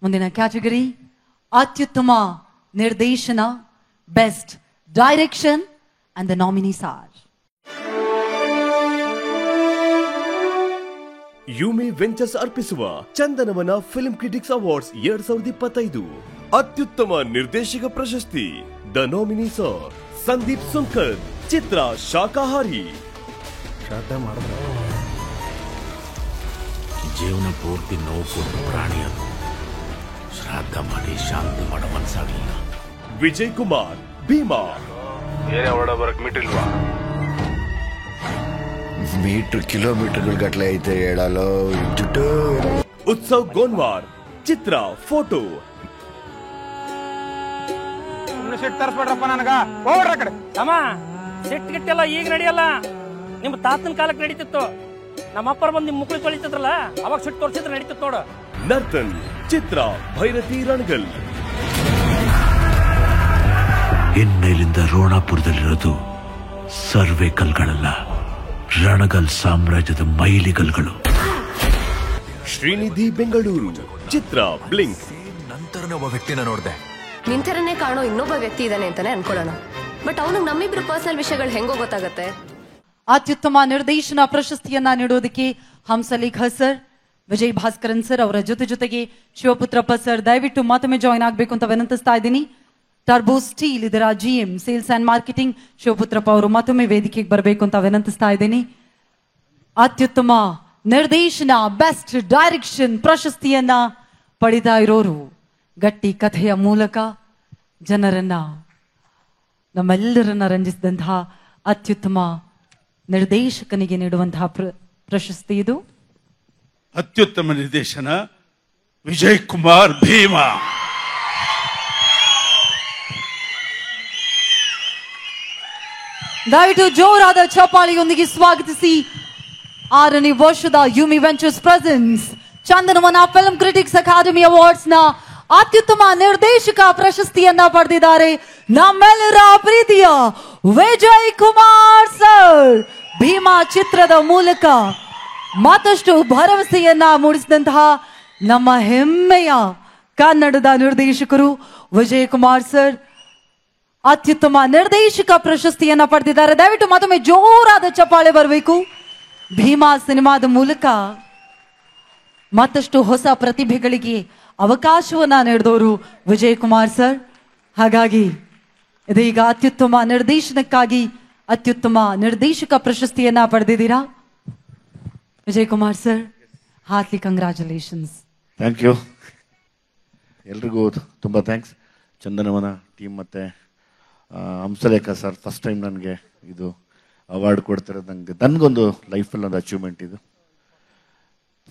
ಮುಂದಿನ ಕ್ಯಾಟಗರಿ ಅತ್ಯುತ್ತಮ ನಿರ್ದೇಶನ, best direction and the nominees are Yumi ventures ಅರ್ಪಿಸುವ ಚಂದನವನ ಫಿಲ್ಮ್ ಕ್ರಿಟಿಕ್ಸ್ ಅವಾರ್ಡ್ಸ್ 2025 ಅತ್ಯುತ್ತಮ ನಿರ್ದೇಶಕ ಪ್ರಶಸ್ತಿ. The nominees are Sandeep Sunkar, ಚಿತ್ರ ಶಾಕಾಹಾರಿ. ಶ್ರಾದ್ದ ಮಾಡಿದ್ರೆ ಜೀವನ ಪೂರ್ತಿ ನೋವು ಕೊಟ್ಟು ಪ್ರಾಣಿ ಅದು. ಶ್ರಾದ್ದ ಮಾಡಿ ಶಾಂತಿ ಮಾಡೋ ಮನಸ್ಸಾಗಲಿಲ್ಲ. ವಿಜಯ್ ಕುಮಾರ್, ಭೀಮಾ. ಏನೇ ಹೊರಡ ಬರಕ್ ಮಿಟ್ಟಿಲ್ವಾ? ಮೀಟರ್ ಕಿಲೋಮೀಟರ್ಗಳ ಗಟ್ಲೆ ಐತೆ ಹೇಳಲು. ಉತ್ಸವ್ ಗೋನ್ವಾರ್, ಚಿತ್ರ ಫೋಟೋ. ಸೆಟ್ ತರಿಸ್ಬೇಡ್ರಪ್ಪ ನನಗ. ಹೋಗ್ರ ಕಡೆ ತಮ್ಮ, ಸೆಟ್ ಗಿಟ್ಟೆಲ್ಲ ಈಗ ನಡೆಯಲ್ಲ. ನಿಮ್ಮ ತಾತನ ಕಾಲಕ್ಕೆ ನಡೀತಿತ್ತು. ನಮ್ಮ ಅಪ್ಪರ ಬಂದು ನಿಮ್ಮ ಮುಕ್ಳಿ ತೊಳಿತಿದ್ರಲ್ಲ, ಅವಾಗ ಸೆಟ್ ತೋರಿಸಿದ್ರೆ ನಡೀತಿತ್ತು ನೋಡು. ನರ್ತನ್, ಚಿತ್ರ ಭೈರತಿ ರಣಗಲ್. ಇನ್ನಿಲ್ಲಿಂದ ರೋಣಾಪುರದಲ್ಲಿರೋದು ಸರ್ವೆ ಕಲ್ಗಳಲ್ಲ, ರಣಗಲ್ ಸಾಮ್ರಾಜ್ಯದ ಮೈಲಿಗಲ್ಗಳು. ಶ್ರೀನಿಧಿ, ಬೆಂಗಳೂರು, ಚಿತ್ರ ಬ್ಲಿಂಕ್. ನಂತರನೇ ಒಬ್ಬ ವ್ಯಕ್ತಿನ ನೋಡಿದೆ. ನಿಂತರನೇ ಕಾಣೋ ಇನ್ನೊಬ್ಬ ವ್ಯಕ್ತಿ ಇದ್ದಾನೆ ಅಂತಾನೆ ಅನ್ಕೊಳ್ಳೋಣ. ಬಟ್ ಅವನಿಗೆ ನಮ್ಮಿಬ್ರು ಪರ್ಸನಲ್ ವಿಷಯಗಳು ಹೆಂಗೋ ಗೊತ್ತಾಗತ್ತೆ. ಅತ್ಯುತ್ತಮ ನಿರ್ದೇಶನ ಪ್ರಶಸ್ತಿಯನ್ನ ನೀಡೋದಕ್ಕೆ ಹಂಸಲೇಖ ಸರ್, ವಿಜಯ್ ಭಾಸ್ಕರನ್ ಸರ್ ಅವರ ಜೊತೆಗೆ ಶಿವಪುತ್ರಪ್ಪ ಸರ್ ದಯವಿಟ್ಟು ಮತ್ತೊಮ್ಮೆ ಜಾಯಿನ್ ಆಗಬೇಕು ಅಂತ ವಿನಂತಿಸ್ತಾ ಇದ್ದೀನಿ. ಟರ್ಬೋ ಸ್ಟೀಲ್ ಇದರ GM sales and marketing Shivaputrappa ಅವರು ಮತ್ತೊಮ್ಮೆ ವೇದಿಕೆಗೆ ಬರಬೇಕು ಅಂತ ವಿನಂತಿಸ್ತಾ ಇದ್ದೀನಿ. ಅತ್ಯುತ್ತಮ ನಿರ್ದೇಶನ, ಬೆಸ್ಟ್ ಡೈರೆಕ್ಷನ್ ಪ್ರಶಸ್ತಿಯನ್ನ ಪಡಿತಾ ಇರೋರು, ಗಟ್ಟಿ ಕಥೆಯ ಮೂಲಕ ಜನರನ್ನ, ನಮ್ಮೆಲ್ಲರನ್ನ ರಂಜಿಸಿದಂತಹ ಅತ್ಯುತ್ತಮ ನಿರ್ದೇಶಕನಿಗೆ ನೀಡುವಂತಹ ಪ್ರಶಸ್ತಿ ಇದು. ಅತ್ಯುತ್ತಮ ನಿರ್ದೇಶನ ವಿಜಯ್ ಕುಮಾರ್, ಭೀಮಾ. ದಯವಿಟ್ಟು ಜೋರಾದ ಚಪ್ಪಾಳಿಯೊಂದಿಗೆ ಸ್ವಾಗತಿಸಿ 6ನೇ ವರ್ಷದ Yumi ventures presents Chandanavana film critics academy awards ನ ಅತ್ಯುತ್ತಮ ನಿರ್ದೇಶಕ ಪ್ರಶಸ್ತಿಯನ್ನ ಪಡೆದಿದ್ದಾರೆ ನಮ್ಮೆಲ್ಲರ ಪ್ರೀತಿಯ ವಿಜಯ್ ಕುಮಾರ್ ಸರ್. ಭೀಮಾ ಚಿತ್ರದ ಮೂಲಕ ಮತ್ತಷ್ಟು ಭರವಸೆಯನ್ನ ಮೂಡಿಸಿದಂತಹ ನಮ್ಮ ಹೆಮ್ಮೆಯ ಕನ್ನಡದ ನಿರ್ದೇಶಕರು ವಿಜಯ್ ಕುಮಾರ್ ಸರ್ ಅತ್ಯುತ್ತಮ ನಿರ್ದೇಶಕ ಪ್ರಶಸ್ತಿಯನ್ನ ಪಡೆದಿದ್ದಾರೆ. ದಯವಿಟ್ಟು ಮತ್ತೊಮ್ಮೆ ಜೋರಾದ ಚಪ್ಪಾಳೆ ಬರಬೇಕು. ಭೀಮಾ ಸಿನಿಮಾದ ಮೂಲಕ ಮತ್ತಷ್ಟು ಹೊಸ ಪ್ರತಿಭೆಗಳಿಗೆ ಅವಕಾಶವನ್ನ ನೀಡಿದವರು ವಿಜಯ್ ಕುಮಾರ್ ಸರ್. ಹಾಗಾಗಿ ಇದೀಗ ಅತ್ಯುತ್ತಮ ನಿರ್ದೇಶನಕ್ಕಾಗಿ ಅತ್ಯುತ್ತಮ ನಿರ್ದೇಶಕ ಪ್ರಶಸ್ತಿಯನ್ನ ಪಡೆದಿದ್ದೀರಾ Vijay Kumar sir. Heartly congratulations. Thank you. ಎಲ್ರಿಗೂ ತುಂಬ ಥ್ಯಾಂಕ್ಸ್. ಚಂದನವನ ಟೀಮ್ ಮತ್ತು ಹಂಸಲೇಖ ಸರ್ ಫಸ್ಟ್ ಟೈಮ್ ನನಗೆ ಇದು ಅವಾರ್ಡ್ ಕೊಡ್ತಿರೋದು. ನನಗೊಂದು ಲೈಫಲ್ಲಿ ಒಂದು ಅಚೀವ್ಮೆಂಟ್ ಇದು.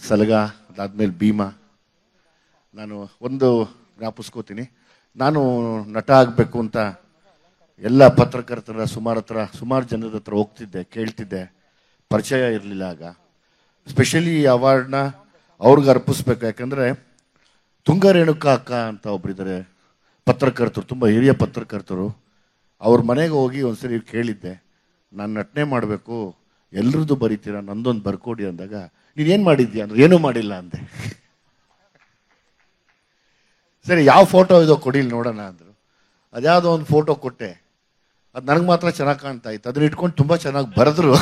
ಸಲಗ ಅದಾದಮೇಲೆ ಭೀಮಾ. ನಾನು ಒಂದು ಜ್ಞಾಪಿಸ್ಕೋತೀನಿ, ನಾನು ನಟ ಆಗಬೇಕು ಅಂತ ಎಲ್ಲ ಪತ್ರಕರ್ತರ ಸುಮಾರು ಜನರ ಹತ್ರ ಹೋಗ್ತಿದ್ದೆ, ಕೇಳ್ತಿದ್ದೆ. ಪರಿಚಯ ಇರಲಿಲ್ಲ ಆಗ. ಸ್ಪೆಷಲಿ ಈ ಅವಾರ್ಡ್ನ ಅವ್ರಿಗೆ ಅರ್ಪಿಸ್ಬೇಕು. ಯಾಕಂದರೆ ತುಂಗ ರೇಣುಕಾ ಅಕ್ಕ ಅಂತ ಒಬ್ಬರಿದ್ದಾರೆ ಪತ್ರಕರ್ತರು, ತುಂಬ ಹಿರಿಯ ಪತ್ರಕರ್ತರು. ಅವ್ರ ಮನೆಗೆ ಹೋಗಿ ಒಂದ್ಸರಿ ಕೇಳಿದ್ದೆ, ನಾನು ನಟನೆ ಮಾಡಬೇಕು, ಎಲ್ರದ್ದು ಬರೀತೀರಾ, ನಂದೊಂದು ಬರ್ಕೊಡಿ ಅಂದಾಗ, ನೀನೇನು ಮಾಡಿದ್ಯಾ ಅಂದ್ರೆ ಏನೂ ಮಾಡಿಲ್ಲ ಅಂದೆ. ಸರಿ ಯಾವ ಫೋಟೋ ಇದೋ ಕೊಡಿಲಿ ನೋಡೋಣ ಅಂದರು. ಅದ್ಯಾವುದೋ ಒಂದು ಫೋಟೋ ಕೊಟ್ಟೆ, ಅದು ನನಗೆ ಮಾತ್ರ ಚೆನ್ನಾಗಿ ಕಾಣ್ತಾ ಇತ್ತು. ಅದನ್ನ ಇಟ್ಕೊಂಡು ತುಂಬ ಚೆನ್ನಾಗಿ ಬರೆದ್ರು.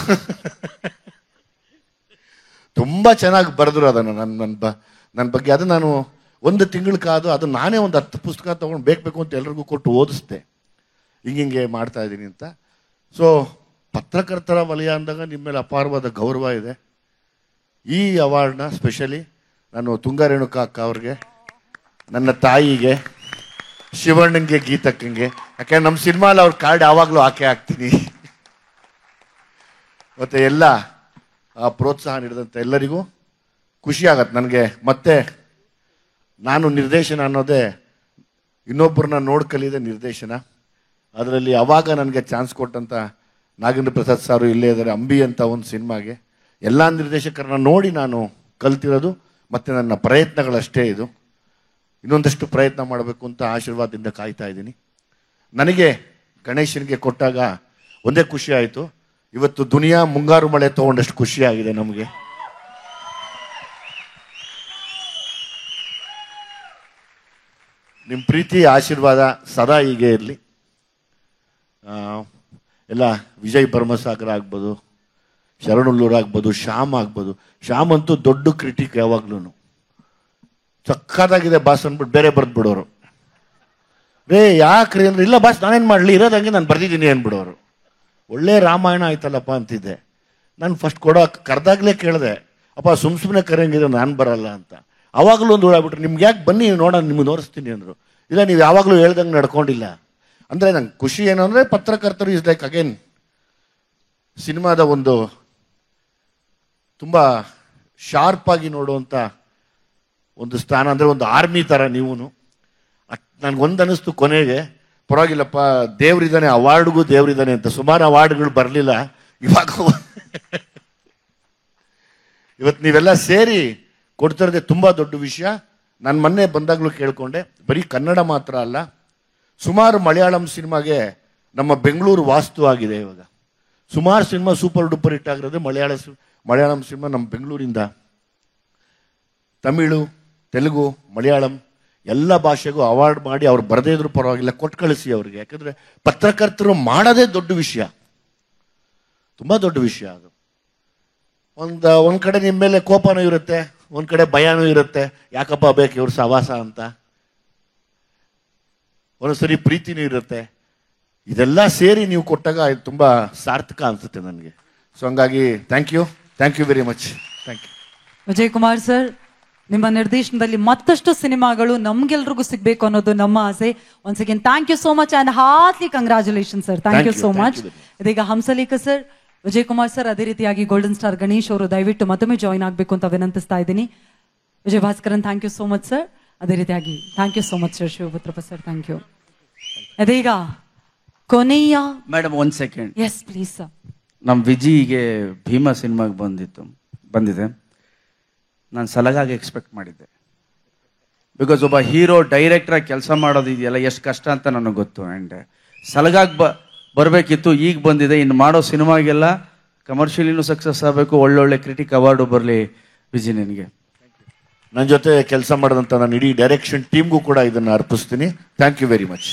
ತುಂಬ ಚೆನ್ನಾಗಿ ಬರೆದ್ರು ಅದನ್ನು ನನ್ನ ಬಗ್ಗೆ. ಅದು ನಾನು ಒಂದು ತಿಂಗಳು ಕಾದು ಅದು ನಾನೇ ಒಂದು 10 ಪುಸ್ತಕ ತೊಗೊಂಡು ಬೇಕು ಅಂತ ಎಲ್ರಿಗೂ ಕೊಟ್ಟು ಓದಿಸ್ದೆ, ಹಿಂಗೆ ಮಾಡ್ತಾ ಇದ್ದೀನಿ ಅಂತ. ಸೊ ಪತ್ರಕರ್ತರ ವಲಯ ಅಂದಾಗ ನಿಮ್ಮ ಮೇಲೆ ಅಪಾರವಾದ ಗೌರವ ಇದೆ. ಈ ಅವಾರ್ಡ್ನ ಸ್ಪೆಷಲಿ ನಾನು ತುಂಗ ರೇಣುಕಾ ಅಕ್ಕ ಅವ್ರಿಗೆ, ನನ್ನ ತಾಯಿಗೆ, ಶಿವಣ್ಣಂಗೆ, ಗೀತಕ್ಕಂಗೆ, ಯಾಕೆಂದ್ರೆ ನಮ್ಮ ಸಿನಿಮಾಲಿ ಅವ್ರ ಕಾರ್ಡ್ ಯಾವಾಗಲೂ ಹಾಕ್ತೀನಿ. ಮತ್ತು ಎಲ್ಲ ಪ್ರೋತ್ಸಾಹ ನೀಡಿದಂಥ ಎಲ್ಲರಿಗೂ ಖುಷಿ ಆಗತ್ತೆ ನನಗೆ. ಮತ್ತೆ ನಾನು ನಿರ್ದೇಶನ ಅನ್ನೋದೇ ಇನ್ನೊಬ್ಬರನ್ನ ನೋಡಿ ಕಲಿಯದೆ ನಿರ್ದೇಶನ. ಅದರಲ್ಲಿ ಅವಾಗ ನನಗೆ ಚಾನ್ಸ್ ಕೊಟ್ಟಂಥ ನಾಗೇಂದ್ರ ಪ್ರಸಾದ್ ಸಾರು ಇಲ್ಲೇ ಇದ್ದಾರೆ. ಅಂಬಿ ಅಂತ ಒಂದು ಸಿನಿಮಾಗೆ ಎಲ್ಲ ನಿರ್ದೇಶಕರನ್ನ ನೋಡಿ ನಾನು ಕಲ್ತಿರೋದು. ಮತ್ತು ನನ್ನ ಪ್ರಯತ್ನಗಳಷ್ಟೇ ಇದು. ಇನ್ನೊಂದಷ್ಟು ಪ್ರಯತ್ನ ಮಾಡಬೇಕು ಅಂತ ಆಶೀರ್ವಾದದಿಂದ ಕಾಯ್ತಾ ಇದ್ದೀನಿ. ನನಗೆ ಗಣೇಶನಿಗೆ ಕೊಟ್ಟಾಗ ಒಂದೇ ಖುಷಿ ಆಯಿತು, ಇವತ್ತು ದುನಿಯಾ ಮುಂಗಾರು ಮಳೆ ತೊಗೊಂಡಷ್ಟು ಖುಷಿಯಾಗಿದೆ ನಮಗೆ. ನಿಮ್ಮ ಪ್ರೀತಿ ಆಶೀರ್ವಾದ ಸದಾ ಹೀಗೆ ಇರಲಿ. ಎಲ್ಲ ವಿಜಯ್ ಭರ್ಮಸಾಗರ ಆಗ್ಬೋದು, ಶರಣುಲ್ಲೂರ್ ಆಗ್ಬೋದು, ಶ್ಯಾಮ್ ಆಗ್ಬೋದು. ಶ್ಯಾಮ್ ಅಂತೂ ದೊಡ್ಡ ಕ್ರಿಟಿಕ್, ಯಾವಾಗ್ಲೂ ಸಕ್ಕತ್ತಾಗಿದೆ ಬಾಸ್ ಅಂದ್ಬಿಟ್ಟು ಬೇರೆ ಬರೆದ್ಬಿಡೋರು. ರೇ ಯಾಕ್ರಿ ಅಂದ್ರೆ, ಇಲ್ಲ ಬಾಸ್ ನಾನೇನು ಮಾಡಲಿ, ಇರೋದಂಗೆ ನಾನು ಬರ್ದಿದ್ದೀನಿ ಅಂದ್ಬಿಡೋರು. ಒಳ್ಳೆ ರಾಮಾಯಣ ಆಯ್ತಲ್ಲಪ್ಪ ಅಂತಿದ್ದೆ. ನಾನು ಫಸ್ಟ್ ಕರೆದಾಗಲೇ ಕೇಳಿದೆ, ಅಪ್ಪ ಸುಮ್ಮನೆ ಕರೆಯಂಗಿದೆ ನಾನು ಬರಲ್ಲ ಅಂತ. ಅವಾಗಲೂ ಒಂದು ಓಡಾಡ್ಬಿಟ್ರು, ನಿಮ್ಗೆ ಯಾಕೆ ಬನ್ನಿ ನೋಡೋಣ, ನಿಮ್ಗೆ ತೋರಿಸ್ತೀನಿ ಅಂದರು. ಇಲ್ಲ ನೀವು ಯಾವಾಗಲೂ ಹೇಳ್ದಂಗೆ ನಡ್ಕೊಂಡಿಲ್ಲ. ಅಂದರೆ ನಂಗೆ ಖುಷಿ ಏನು ಅಂದರೆ, ಪತ್ರಕರ್ತರು ಇಸ್ ಲೈಕ್ ಅಗೇನ್ ಸಿನಿಮಾದ ಒಂದು ತುಂಬ ಶಾರ್ಪ್ ಆಗಿ ನೋಡುವಂಥ ಒಂದು ಸ್ಥಾನ. ಅಂದರೆ ಒಂದು ಆರ್ಮಿ ಥರ ನೀವು. ನನಗೊಂದು ಅನ್ನಿಸ್ತು ಕೊನೆಗೆ, ಪರವಾಗಿಲ್ಲಪ್ಪ ದೇವ್ರಿದ್ದಾನೆ, ಅವಾರ್ಡ್ಗೂ ದೇವ್ರಿದ್ದಾನೆ ಅಂತ. ಸುಮಾರು ಅವಾರ್ಡ್ಗಳು ಬರಲಿಲ್ಲ, ಇವಾಗ ಇವತ್ತು ನೀವೆಲ್ಲ ಸೇರಿ ಕೊಡ್ತಿರೋದೇ ತುಂಬ ದೊಡ್ಡ ವಿಷಯ. ನಾನು ಮೊನ್ನೆ ಬಂದಾಗಲೂ ಕೇಳ್ಕೊಂಡೆ, ಬರೀ ಕನ್ನಡ ಮಾತ್ರ ಅಲ್ಲ, ಸುಮಾರು ಮಲಯಾಳಂ ಸಿನಿಮಾಗೆ ನಮ್ಮ ಬೆಂಗಳೂರು ವಾಸ್ತು ಆಗಿದೆ. ಇವಾಗ ಸುಮಾರು ಸಿನಿಮಾ ಸೂಪರ್ ಡೂಪರ್ ಹಿಟ್ ಆಗಿರೋದು ಮಲಯಾಳಂ ಸಿನಿಮಾ ನಮ್ಮ ಬೆಂಗಳೂರಿಂದ. ತಮಿಳು, ತೆಲುಗು, ಮಲಯಾಳಂ ಎಲ್ಲ ಭಾಷೆಗೂ ಅವಾರ್ಡ್ ಮಾಡಿ ಅವ್ರು ಬರದೇ ಇದ್ರು ಪರವಾಗಿಲ್ಲ, ಕೊಟ್ಟು ಕಳಿಸಿ ಅವ್ರಿಗೆ. ಯಾಕಂದರೆ ಪತ್ರಕರ್ತರು ಮಾಡೋದೇ ದೊಡ್ಡ ವಿಷಯ, ತುಂಬ ದೊಡ್ಡ ವಿಷಯ ಅದು. ಒಂದು ಕಡೆ ನಿಮ್ಮ ಮೇಲೆ ಕೋಪನೂ ಇರುತ್ತೆ, ಒಂದು ಕಡೆ ಭಯನೂ ಇರುತ್ತೆ, ಯಾಕಪ್ಪ ಬೇಕು ಇವ್ರ ಸವಾಸ ಅಂತ. ಒಂದೊಂದ್ಸರಿ ಪ್ರೀತಿನೂ ಇರುತ್ತೆ. ಇದೆಲ್ಲ ಸೇರಿ ನೀವು ಕೊಟ್ಟಾಗ ಇದು ತುಂಬ ಸಾರ್ಥಕ ಅನಿಸುತ್ತೆ ನನಗೆ. ಸೊ ಹಂಗಾಗಿ thank you very much. Thank you Vijay Kumar sir. ನಿಮ್ಮ ನಿರ್ದೇಶನದಲ್ಲಿ ಮತ್ತಷ್ಟು ಸಿನಿಮಾಗಳು ನಮ್ಗೆಲ್ರಿಗೂ ಸಿಗ್ಬೇಕು ಅನ್ನೋದು ನಮ್ಮ ಆಸೆ. Once again thank you so much and heartly congratulation sir. Thank you so much. ಇದೀಗ ಹಂಸಲೇಖ ಸರ್, ವಿಜಯ್ ಕುಮಾರ್ ಸರ್, ಅದೇ ರೀತಿಯಾಗಿ ಗೋಲ್ಡನ್ ಸ್ಟಾರ್ ಗಣೇಶ್ ಅವರು ದಯವಿಟ್ಟು ಮತ್ತೊಮ್ಮೆ ಜಾಯಿನ್ ಆಗಬೇಕು ಅಂತ ವಿನಂತಿಸ್ತಾ ಇದ್ದೀನಿ. Vijay Bhaskaran thank you so much sir. ಅದೇ ರೀತಿಯಾಗಿ thank you so much sir. Shivaputrappa sir thank you. ಅದೀಗ ಕೊನೆಯ madam 1 second. Yes please sir. ನಮ್ಮ ವಿಜಿಗೆ ಭೀಮಾ ಸಿನಿಮಾಗೆ ಬಂದಿದೆ. ನಾನು ಸಲಗಾಗಿ ಎಕ್ಸ್ಪೆಕ್ಟ್ ಮಾಡಿದ್ದೆ. ಬಿಕಾಸ್ ಒಬ್ಬ ಹೀರೋ ಡೈರೆಕ್ಟ್ರಾಗಿ ಕೆಲಸ ಮಾಡೋದು ಇದೆಯಲ್ಲ ಎಷ್ಟು ಕಷ್ಟ ಅಂತ ನನಗೆ ಗೊತ್ತು. ಆ್ಯಂಡ್ ಸಲಗಾಗಿ ಬರಬೇಕಿತ್ತು, ಈಗ ಬಂದಿದೆ. ಇನ್ನು ಮಾಡೋ ಸಿನಿಮಾಗೆಲ್ಲ ಕಮರ್ಷಿಯಲಿನೂ ಸಕ್ಸಸ್ ಆಗಬೇಕು, ಒಳ್ಳೊಳ್ಳೆ ಕ್ರಿಟಿಕ್ ಅವಾರ್ಡು ಬರಲಿ ವಿಜಿ ನಿನಗೆ. ನನ್ನ ಜೊತೆ ಕೆಲಸ ಮಾಡಿದಂಥ ನಾನು ಇಡೀ ಡೈರೆಕ್ಷನ್ ಟೀಮ್ಗೂ ಕೂಡ ಇದನ್ನು ಅರ್ಪಿಸ್ತೀನಿ. Thank you very much.